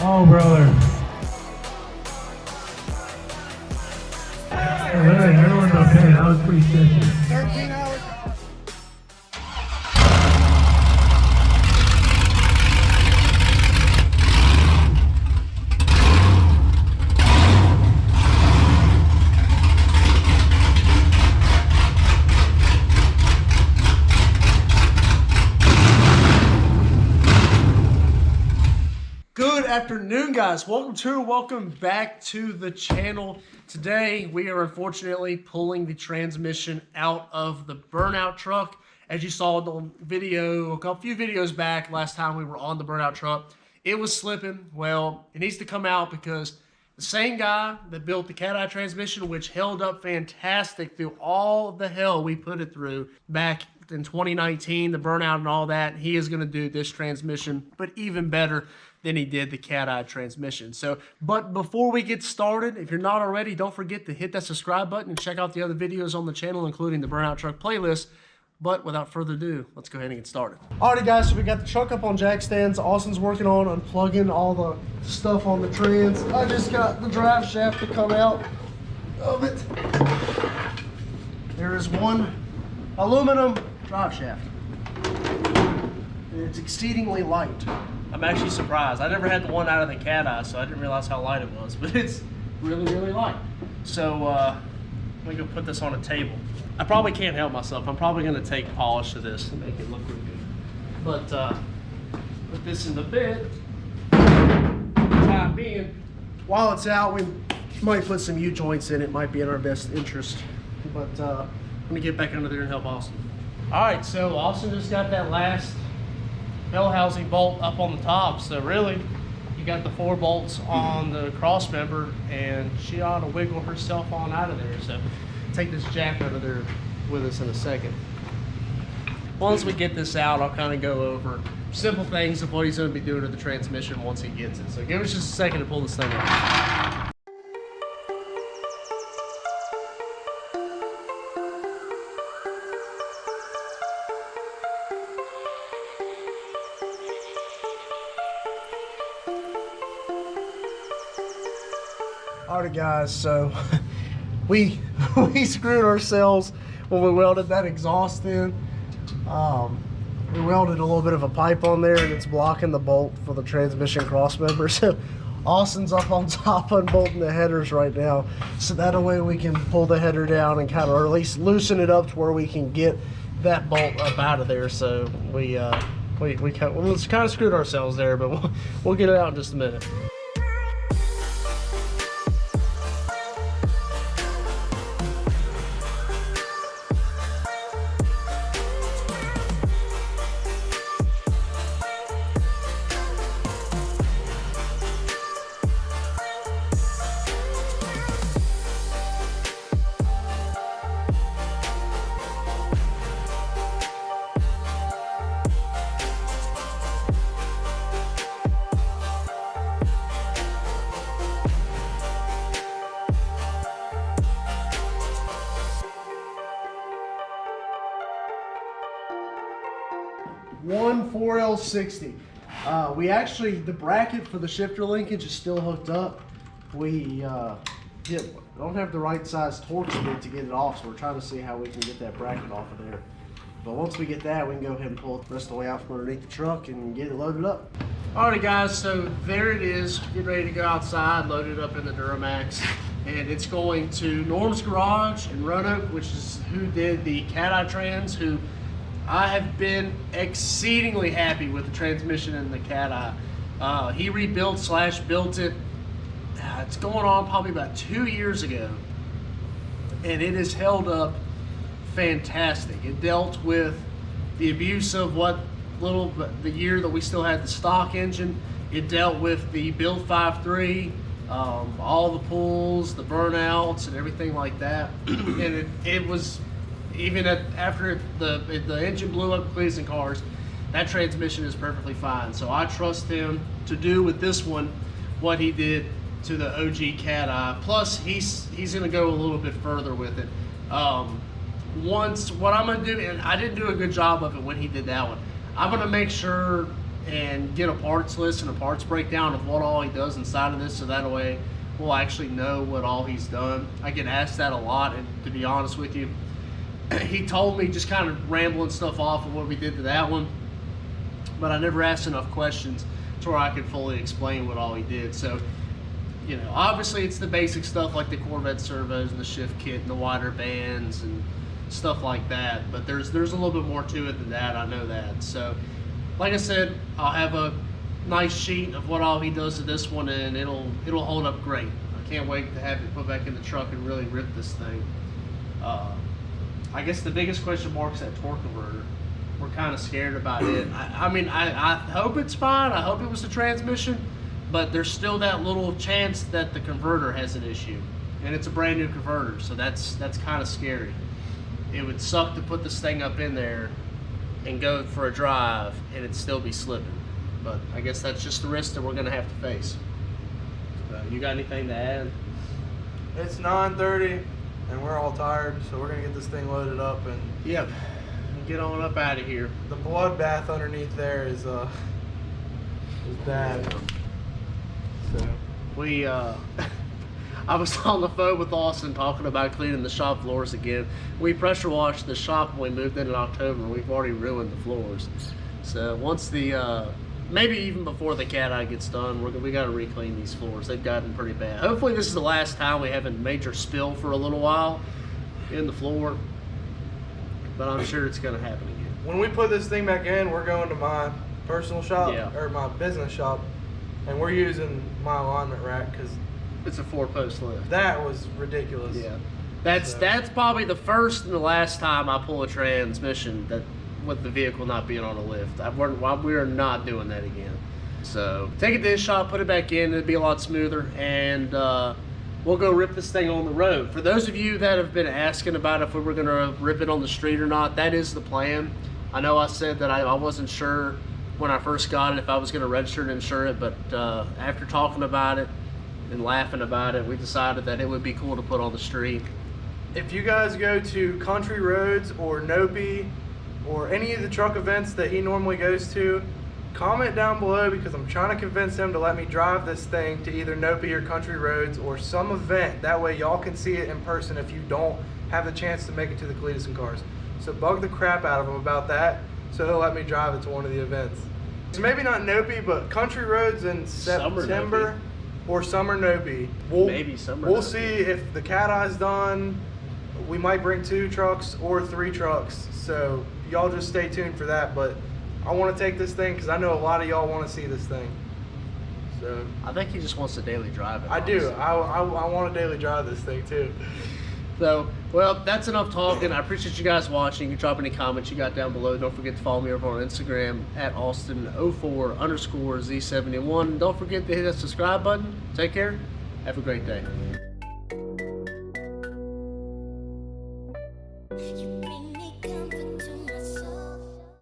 Oh, brother. Hey, everyone's okay. That was pretty sketchy. 13 hours. Good afternoon, guys. Welcome back to the channel. Today we are unfortunately pulling the transmission out of the Burnout truck. As you saw in the video a few videos back, last time we were on the Burnout truck, it was slipping. Well, it needs to come out because the same guy that built the Cateye transmission, which held up fantastic through all the hell we put it through back in 2019, the Burnout and all that, he is going to do this transmission, but even better than he did the Cateye transmission. But before we get started, if you're not already, don't forget to hit that subscribe button and check out the other videos on the channel, including the Burnout truck playlist. But without further ado, let's go ahead and get started. Alrighty, guys, so we got the truck up on jack stands. Austin's working on unplugging all the stuff on the trans. I just got the drive shaft to come out of it. There is one aluminum drive shaft. It's exceedingly light. I'm actually surprised. I never had the one out of the Cateye, so I didn't realize how light it was, but it's really, really light. So I'm gonna go put this on a table. I probably can't help myself. I'm probably gonna take polish to this to make it look really good. But put this in the bed. For the time being, while it's out, we might put some U-joints in it. Might be in our best interest. But I'm gonna get back under there and help Austin. All right, so Austin just got that last bell housing bolt up on the top, so really you got the 4 bolts on the cross member, and she ought to wiggle herself on out of there. So take this jack under there with us in a second. Once we get this out, I'll kind of go over simple things of what he's going to be doing to the transmission once he gets it. So give us just a second to pull this thing out. Alright, guys, so we screwed ourselves when we welded that exhaust in. We welded a little bit of a pipe on there, and it's blocking the bolt for the transmission cross member. So Austin's up on top unbolting the headers right now, so that way we can pull the header down and kind of, or at least loosen it up to where we can get that bolt up out of there. So we kind of screwed ourselves there, but we'll get it out in just a minute. One 4L60. We actually, the bracket for the shifter linkage is still hooked up. We don't have the right size torque speed to get it off, so we're trying to see how we can get that bracket off of there. But once we get that, we can go ahead and pull it the rest of the way out from underneath the truck and get it loaded up. Alrighty, guys, so there it is. Getting ready to go outside, loaded up in the Duramax. And it's going to Norm's Garage in Roanoke, which is who did the Cateye trans, who I have been exceedingly happy with the transmission in the Cateye. He rebuilt / built it. It's going on probably about 2 years ago, and it has held up fantastic. It dealt with the abuse of the year that we still had the stock engine. It dealt with the build 5.3, all the pulls, the burnouts, and everything like that. And it was, even after the engine blew up Cleveland cars, that transmission is perfectly fine. So I trust him to do with this one what he did to the OG Cateye. Plus, he's going to go a little bit further with it. What I'm going to do, and I didn't do a good job of it when he did that one, I'm gonna make sure and get a parts list and a parts breakdown of what all he does inside of this, so that way we'll actually know what all he's done. I get asked that a lot, and to be honest with you, he told me just kind of rambling stuff off of what we did to that one, but I never asked enough questions to where I could fully explain what all he did. So, you know, obviously it's the basic stuff like the Corvette servos and the shift kit and the wider bands and stuff like that, but there's a little bit more to it than that, I know that. So like I said, I'll have a nice sheet of what all he does to this one, and it'll hold up great. I can't wait to have it put back in the truck and really rip this thing. I guess the biggest question mark is that torque converter. We're kind of scared about it. I mean, I hope it's fine. I hope it was the transmission, but there's still that little chance that the converter has an issue, and it's a brand new converter, so that's kind of scary. It would suck to put this thing up in there and go for a drive and it'd still be slipping, but I guess that's just the risk that we're gonna have to face. You got anything to add? It's 9:30 and we're all tired, so we're gonna get this thing loaded up and Yep. Get on up out of here. the bloodbath underneath there is bad. So We I was on the phone with Austin talking about cleaning the shop floors again. We pressure washed the shop when we moved in October. We've already ruined the floors. So once the maybe even before the Cateye gets done, we got to re-clean these floors. They've gotten pretty bad. Hopefully this is the last time we have a major spill for a little while in the floor, but I'm sure it's going to happen again. when we put this thing back in, we're going to my personal shop, Yeah. or my business shop, and we're using my alignment rack because It's a 4-post lift. that was ridiculous. Yeah, that's probably the first and the last time I pull a transmission that with the vehicle not being on a lift. We are not doing that again. So take it to this shop, put it back in, it'll be a lot smoother, and we'll go rip this thing on the road. For those of you that have been asking about if we were gonna rip it on the street or not, that is the plan. I know I said that I wasn't sure when I first got it if I was gonna register and insure it, but after talking about it and laughing about it, we decided that it would be cool to put on the street. If you guys go to Country Roads or Nopi or any of the truck events that he normally goes to, comment down below because I'm trying to convince him to let me drive this thing to either Nopi or Country Roads or some event. That way y'all can see it in person if you don't have the chance to make it to the Cletus and Cars. So bug the crap out of him about that so he'll let me drive it to one of the events. So maybe not Nopi, but Country Roads in September or Summer Nopi. Maybe Summer We'll Nopi. see if the Cateye's done. We might bring 2 trucks or 3 trucks, so y'all just stay tuned for that. But I want to take this thing because I know a lot of y'all want to see this thing. So I think he just wants to daily drive it. I do. honestly. I want to daily drive this thing too. So, well, that's enough talking. I appreciate you guys watching. You can drop any comments you got down below. Don't forget to follow me over on Instagram at Austin04_Z71. Don't forget to hit that subscribe button. Take care. Have a great day.